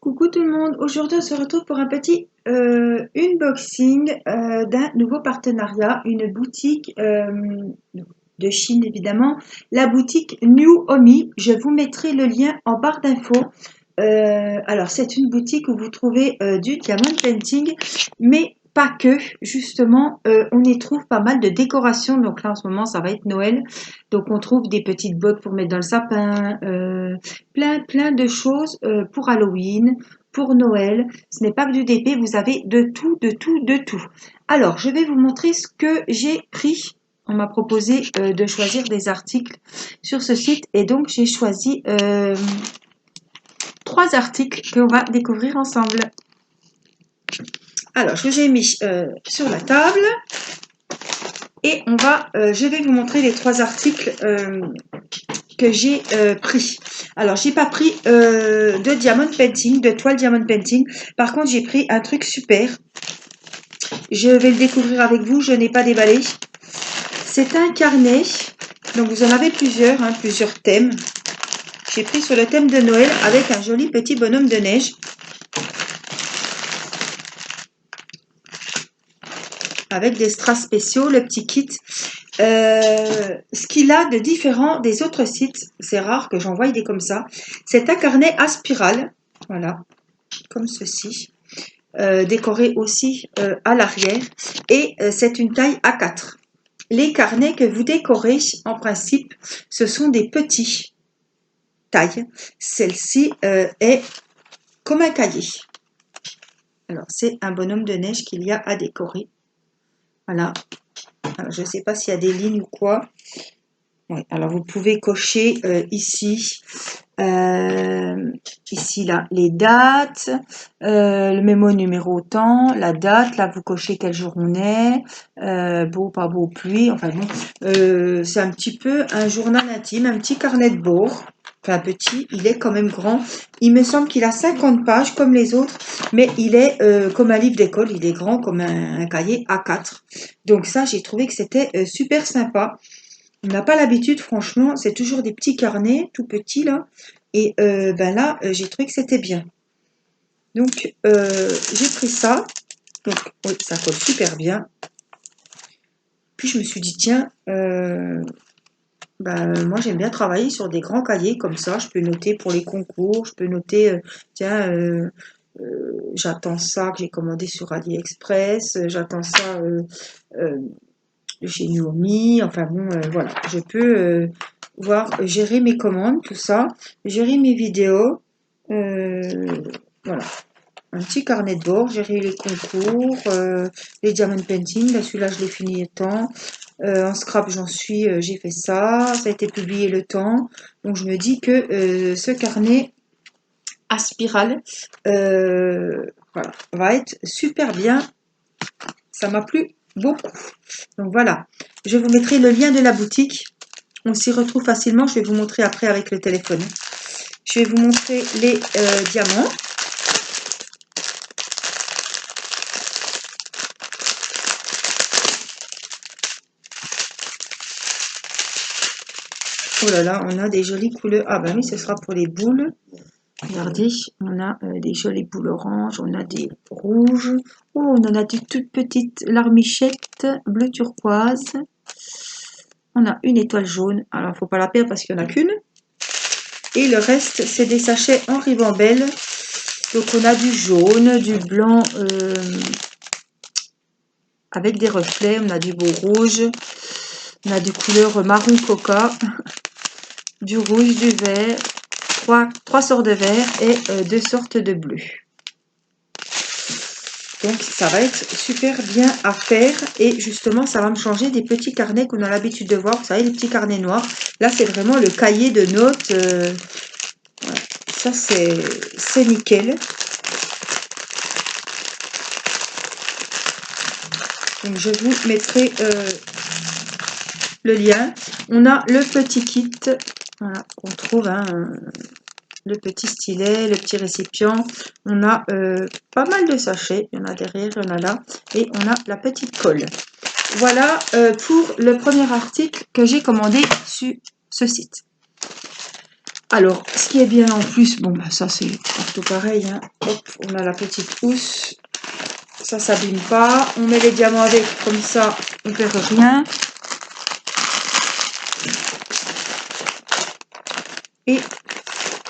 Coucou tout le monde, aujourd'hui on se retrouve pour un petit unboxing d'un nouveau partenariat, une boutique de Chine évidemment, la boutique New Omi. Je vous mettrai le lien en barre d'infos. Alors c'est une boutique où vous trouvez du diamond painting, mais pas que, justement, on y trouve pas mal de décorations. Donc là en ce moment ça va être Noël, donc on trouve des petites bottes pour mettre dans le sapin, plein de choses pour Halloween, pour Noël. Ce n'est pas que du DP, vous avez de tout, de tout, de tout. Alors je vais vous montrer ce que j'ai pris. On m'a proposé de choisir des articles sur ce site et donc j'ai choisi 3 articles qu'on va découvrir ensemble. Alors, je vous ai mis sur la table et je vais vous montrer les 3 articles que j'ai pris. Alors, j'ai pas pris de diamond painting, de toile diamond painting. Par contre, j'ai pris un truc super. Je vais le découvrir avec vous, je n'ai pas déballé. C'est un carnet. Donc, vous en avez plusieurs, hein, plusieurs thèmes. J'ai pris sur le thème de Noël avec un joli petit bonhomme de neige. Avec des strass spéciaux, le petit kit. Ce qu'il a de différent des autres sites, c'est rare que j'en voie des comme ça, c'est un carnet à spirale, voilà, comme ceci, décoré aussi à l'arrière, et c'est une taille A4. Les carnets que vous décorez, en principe, ce sont des petits tailles. Celle-ci est comme un cahier. Alors, c'est un bonhomme de neige qu'il y a à décorer. Voilà. Alors, je ne sais pas s'il y a des lignes ou quoi. Ouais, alors, vous pouvez cocher ici, là, les dates, le mémo numéro temps, la date. Là, vous cochez quel jour on est, beau, pas beau, pluie. Enfin bon, c'est un petit peu un journal intime, un petit carnet de bord. Enfin, petit, il est quand même grand. Il me semble qu'il a 50 pages comme les autres, mais il est comme un livre d'école, il est grand comme un cahier A4. Donc ça, j'ai trouvé que c'était super sympa. On n'a pas l'habitude, franchement, c'est toujours des petits carnets, tout petits là. Et ben là, j'ai trouvé que c'était bien. Donc, j'ai pris ça. Donc, oui, ça colle super bien. Puis, je me suis dit, tiens, moi j'aime bien travailler sur des grands cahiers comme ça, je peux noter pour les concours, je peux noter, tiens, j'attends ça que j'ai commandé sur AliExpress, j'attends ça de chez Nuomi, enfin bon, voilà, je peux gérer mes commandes, tout ça, gérer mes vidéos, voilà. Un petit carnet de bord, gérer les concours, les diamond painting, là celui-là je l'ai fini le temps. En scrap, j'ai fait ça, ça a été publié le temps. Donc je me dis que ce carnet à spirale voilà, va être super bien. Ça m'a plu beaucoup. Donc voilà, je vous mettrai le lien de la boutique. On s'y retrouve facilement. Je vais vous montrer après avec le téléphone. Je vais vous montrer les diamants. Oh là là, on a des jolies couleurs. Ah ben oui, ce sera pour les boules. Regardez, on a des jolies boules oranges, on a des rouges. Oh, on en a des toutes petites larmichettes bleu turquoise. On a une étoile jaune. Alors, il ne faut pas la perdre parce qu'il n'y en a qu'une. Et le reste, c'est des sachets en ribambelle. Donc, on a du jaune, du blanc avec des reflets. On a du beau rouge. On a des couleurs marron coca, du rouge, du vert. Trois sortes de vert et 2 sortes de bleu. Donc ça va être super bien à faire et justement ça va me changer des petits carnets qu'on a l'habitude de voir, vous savez les petits carnets noirs. Là c'est vraiment le cahier de notes, voilà. Ça c'est nickel. Donc je vous mettrai le lien. On a le petit kit, voilà, qu'on trouve, hein, le petit stylet, le petit récipient. On a pas mal de sachets. Il y en a derrière, il y en a là. Et on a la petite colle. Voilà pour le premier article que j'ai commandé sur ce site. Alors, ce qui est bien en plus, bon, bah, ça c'est partout pareil, hein. Hop, on a la petite housse, ça s'abîme pas. On met les diamants avec, comme ça, on perd rien. Et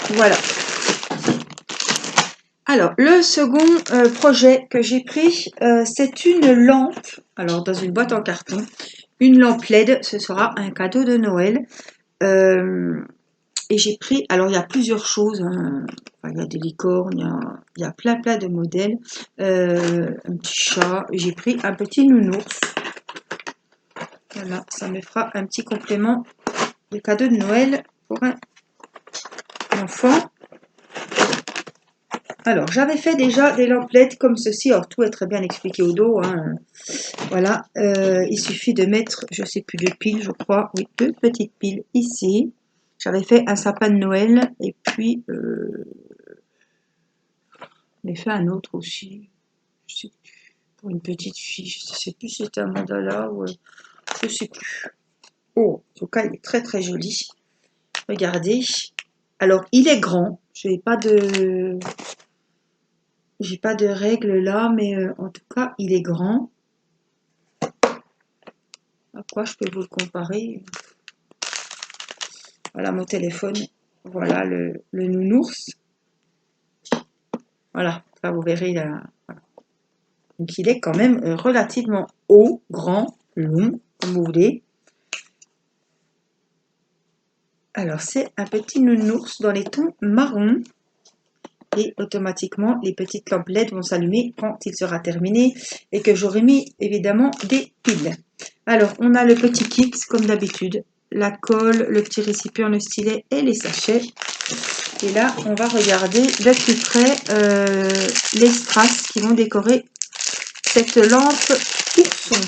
voilà. Alors, le second projet que j'ai pris, c'est une lampe, alors dans une boîte en carton, une lampe LED, ce sera un cadeau de Noël. Et j'ai pris, alors il y a plusieurs choses, hein. Enfin, il y a des licornes, il y a plein de modèles, un petit chat, j'ai pris un petit nounours. Voilà, ça me fera un petit complément de cadeau de Noël pour un enfant. Alors, j'avais fait déjà des lampes LED comme ceci. Alors, tout est très bien expliqué au dos, hein. Voilà, il suffit de mettre, je sais plus, deux piles, je crois. Oui, deux petites piles ici. J'avais fait un sapin de Noël et puis j'ai fait un autre aussi. Je sais plus, pour une petite fille. Je sais plus si c'était un mandala ou je sais plus. Oh, en tout cas, il est très joli. Regardez. Alors, il est grand. J'ai pas de règle là, mais en tout cas, il est grand. À quoi je peux vous le comparer? Voilà mon téléphone. Voilà le nounours. Voilà, là vous verrez là. Voilà. Donc il est quand même relativement haut, grand, long, comme vous voulez. Alors c'est un petit nounours dans les tons marron. Et automatiquement, les petites lampes LED vont s'allumer quand il sera terminé et que j'aurai mis évidemment des piles. Alors, on a le petit kit comme d'habitude, la colle, le petit récipient, le stylet et les sachets. Et là, on va regarder de plus près les strass qui vont décorer cette lampe ourson.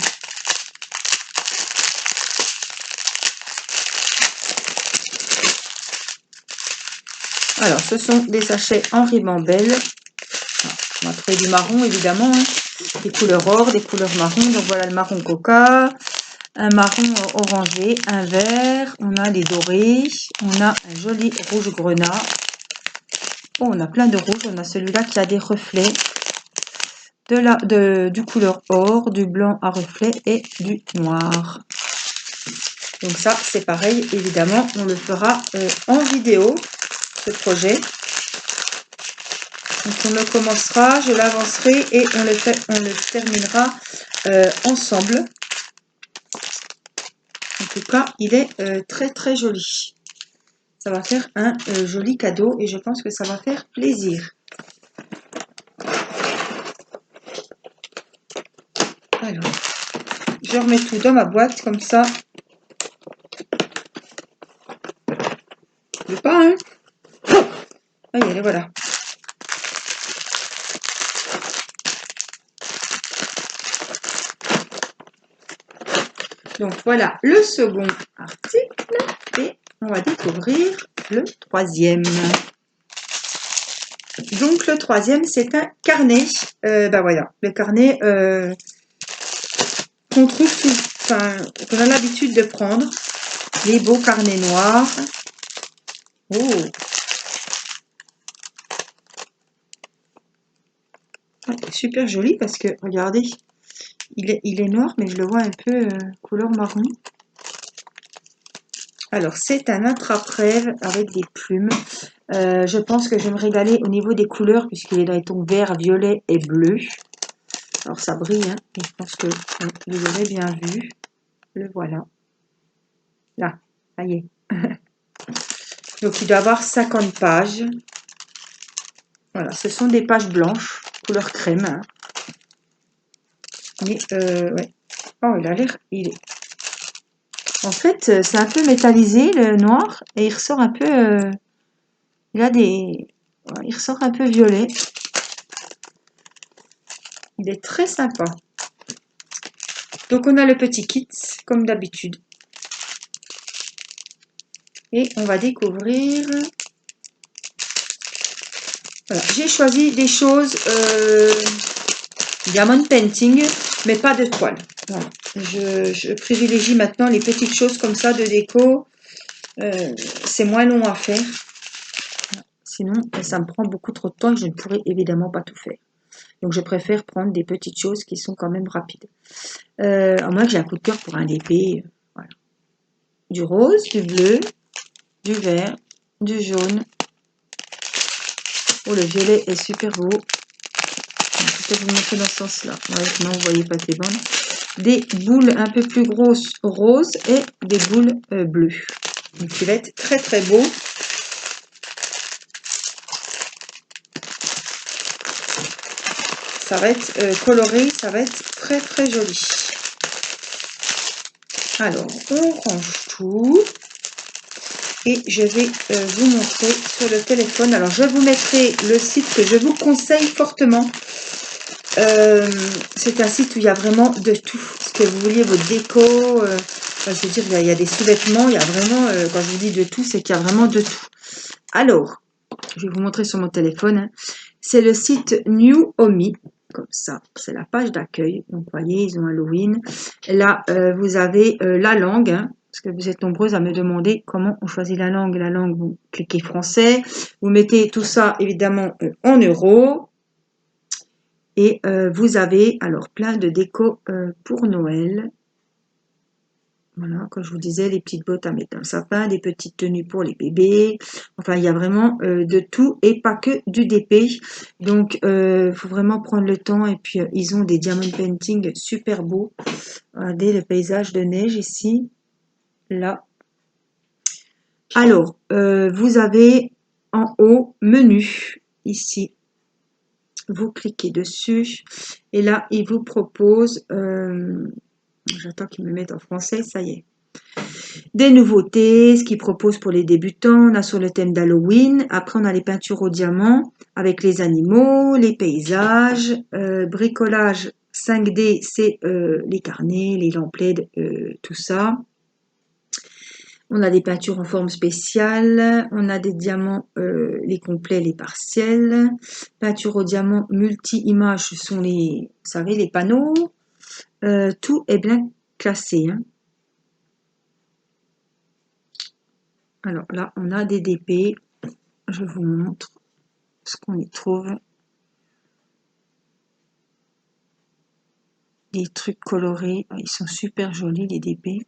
Alors, ce sont des sachets en ribambelle. On va trouver du marron, évidemment, hein. Des couleurs or, des couleurs marron. Donc, voilà le marron coca, un marron orangé, un vert. On a les dorés. On a un joli rouge grenat. Oh, on a plein de rouge. On a celui-là qui a des reflets. Du couleur or, du blanc à reflets et du noir. Donc ça, c'est pareil, évidemment, on le fera en vidéo, ce projet. Donc on le commencera, je l'avancerai et on le terminera ensemble. En tout cas, il est très joli. Ça va faire un joli cadeau et je pense que ça va faire plaisir. Alors, je remets tout dans ma boîte comme ça. Je veux pas, hein? Ah, y est, voilà. Donc voilà le second article et on va découvrir le troisième. Donc le troisième c'est un carnet. Ben voilà, le carnet qu'on trouve qu'on a l'habitude de prendre. Les beaux carnets noirs. Oh, super joli parce que regardez, il est noir mais je le vois un peu couleur marron. Alors c'est un attrape-rêve avec des plumes. Je pense que je vais me régaler au niveau des couleurs puisqu'il est dans les tons vert, violet et bleu. Alors ça brille, hein, et je pense que vous aurez bien vu. Le voilà. Là, ça y est. Donc il doit avoir 50 pages. Voilà, ce sont des pages blanches, couleur crème, hein. Mais ouais. Oh, il a l'air. En fait, c'est un peu métallisé le noir et il ressort un peu. Il a des. Il ressort un peu violet. Il est très sympa. Donc on a le petit kit comme d'habitude. Et on va découvrir. Voilà, j'ai choisi des choses diamond painting, mais pas de toile. Voilà. Je privilégie maintenant les petites choses comme ça de déco. C'est moins long à faire. Sinon, ça me prend beaucoup trop de temps et je ne pourrais évidemment pas tout faire. Donc, je préfère prendre des petites choses qui sont quand même rapides. À moins que j'ai un coup de cœur pour un DP. Voilà. Du rose, du bleu, du vert, du jaune. Oh, le violet est super beau. Je vais peut-être vous montrer dans ce sens-là. Ouais, non, vous voyez pas tes bandes. Des boules un peu plus grosses roses et des boules bleues. Donc, il va être très très beau. Ça va être coloré, ça va être très très joli. Alors, on range tout. Et je vais vous montrer sur le téléphone. Alors, je vous mettrai le site que je vous conseille fortement. C'est un site où il y a vraiment de tout. Ce que vous vouliez, votre déco. Enfin, je veux dire, il y a des sous-vêtements. Il y a vraiment, quand je vous dis de tout, c'est qu'il y a vraiment de tout. Alors, je vais vous montrer sur mon téléphone. Hein. C'est le site New Omi. Comme ça, c'est la page d'accueil. Donc, vous voyez, ils ont Halloween. Là, vous avez la langue. Hein, parce que vous êtes nombreuses à me demander comment on choisit la langue. La langue, vous cliquez français. Vous mettez tout ça, évidemment, en euros. Et vous avez alors plein de déco pour Noël. Voilà, comme je vous disais, les petites bottes à mettre dans le sapin, des petites tenues pour les bébés. Enfin, il y a vraiment de tout et pas que du DP. Donc, il faut vraiment prendre le temps. Et puis, ils ont des diamond painting super beaux. Regardez le paysage de neige ici, là. Alors, vous avez en haut menu ici. Vous cliquez dessus et là, il vous propose, j'attends qu'il me mette en français, ça y est. Des nouveautés, ce qu'il propose pour les débutants, on a sur le thème d'Halloween, après on a les peintures au diamant avec les animaux, les paysages, bricolage 5D, c'est les carnets, les lampes LED, tout ça. On a des peintures en forme spéciale, on a des diamants, les complets, les partiels. Peinture au diamant multi-images, ce sont les, vous savez, les panneaux. Tout est bien classé. Hein. Alors là, on a des DP. Je vous montre ce qu'on y trouve. Des trucs colorés. Ils sont super jolis, les DP.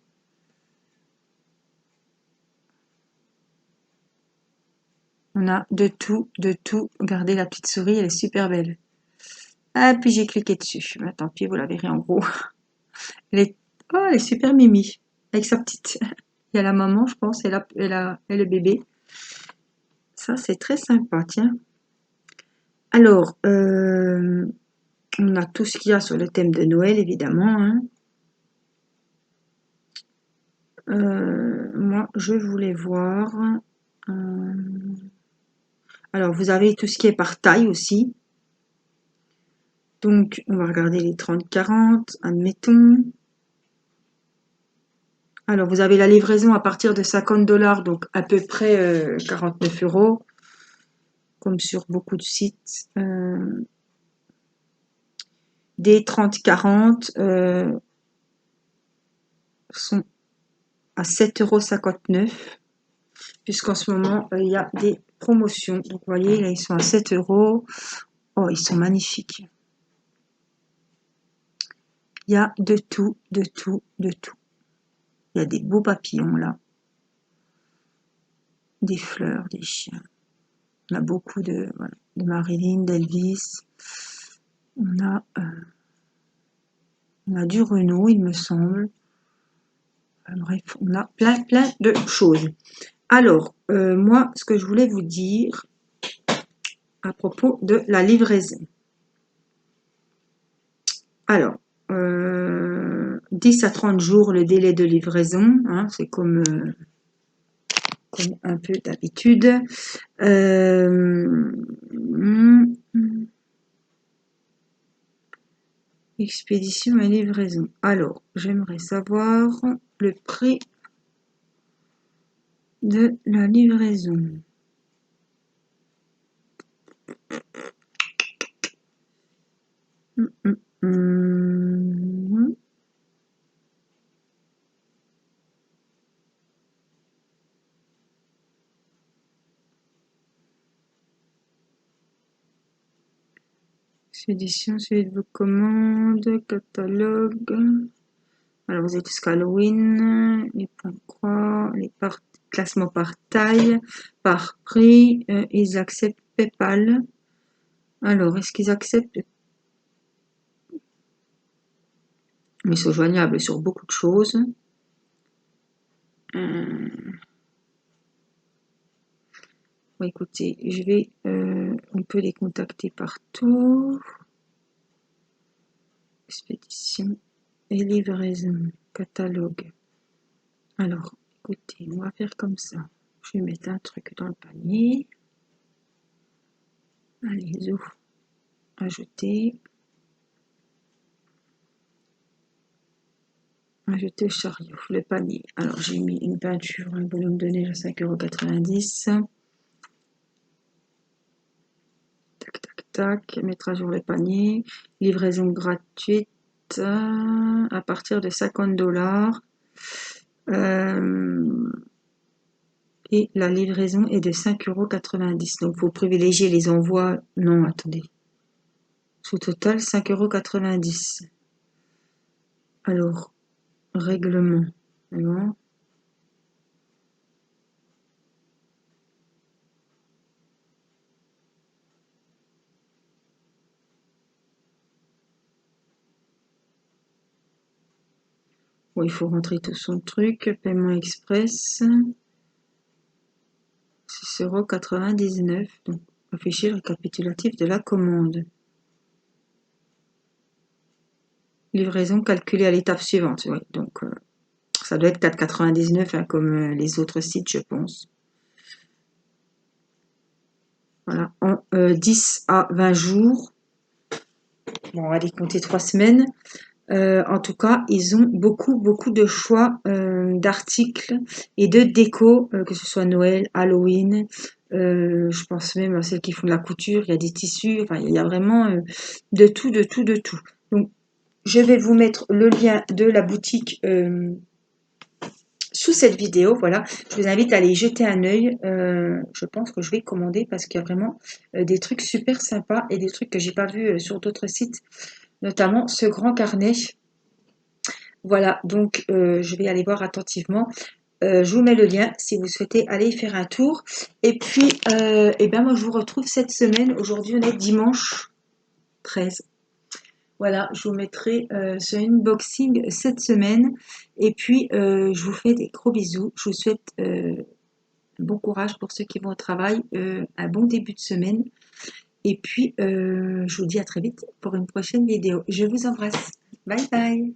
On a de tout, de tout. Regardez la petite souris, elle est super belle. Ah, puis j'ai cliqué dessus. Mais tant pis, vous la verrez en gros. Elle est, oh, elle est super mimi. Avec sa petite. Il y a la maman, je pense, et le bébé. Ça, c'est très sympa, tiens. Alors, on a tout ce qu'il y a sur le thème de Noël, évidemment. Hein. Moi, je voulais voir. euh, Alors, vous avez tout ce qui est par taille aussi. Donc, on va regarder les 30-40, admettons. Alors, vous avez la livraison à partir de 50 $, donc à peu près 49 €, comme sur beaucoup de sites. Des 30-40 sont à 7,59 €, puisqu'en ce moment, il y a des promotions. Donc, vous voyez, là, ils sont à 7 €. Oh, ils sont magnifiques. Il y a de tout, de tout, de tout. Il y a des beaux papillons, là. Des fleurs, des chiens. On a beaucoup de Marilyn, d'Elvis. On a du Renault, il me semble. Bref, on a plein, plein de choses. Alors, moi, ce que je voulais vous dire à propos de la livraison. Alors, 10 à 30 jours le délai de livraison, hein, c'est comme un peu d'habitude. Expédition et livraison. Alors, j'aimerais savoir le prix de la livraison. Édition, suivi de vos commandes, catalogue. Alors, vous êtes jusqu'à Halloween, les points de croix, les classements par taille, par prix. Ils acceptent PayPal. Alors, est-ce qu'ils acceptent? Mais ils sont joignables sur beaucoup de choses. Bon, écoutez, on peut les contacter partout. Expédition et livraison, catalogue. Alors, écoutez, on va faire comme ça. Je vais mettre un truc dans le panier. Allez, zou. Ajouter. Ajouter au chariot, le panier. Alors, j'ai mis une peinture, un bonhomme de neige à 5,90 €. Tac, tac, tac. Mettre à jour le panier. Livraison gratuite à partir de 50 $. Et la livraison est de 5,90 €. Donc, il faut privilégier les envois. Non, attendez. Sous total, 5,90 €. Alors, règlement. Bon. Bon, il faut rentrer tout son truc. Paiement express. 6,99 €. Donc, afficher le récapitulatif de la commande. Livraison calculée à l'étape suivante. Oui, donc, ça doit être 4,99 €, hein, comme les autres sites, je pense. Voilà, en 10 à 20 jours. Bon, on va les compter 3 semaines. En tout cas, ils ont beaucoup de choix d'articles et de déco, que ce soit Noël, Halloween. Je pense même à celles qui font de la couture. Il y a des tissus. Enfin, il y a vraiment de tout. Donc, je vais vous mettre le lien de la boutique sous cette vidéo. Voilà, je vous invite à aller jeter un œil. Je pense que je vais commander parce qu'il y a vraiment des trucs super sympas et des trucs que j'ai pas vus sur d'autres sites, notamment ce grand carnet. Voilà, donc je vais aller voir attentivement. Je vous mets le lien si vous souhaitez aller y faire un tour. Et puis, eh ben moi je vous retrouve cette semaine. Aujourd'hui, on est dimanche 13. Voilà, je vous mettrai ce unboxing cette semaine. Et puis, je vous fais des gros bisous. Je vous souhaite bon courage pour ceux qui vont au travail, un bon début de semaine. Et puis, je vous dis à très vite pour une prochaine vidéo. Je vous embrasse. Bye bye.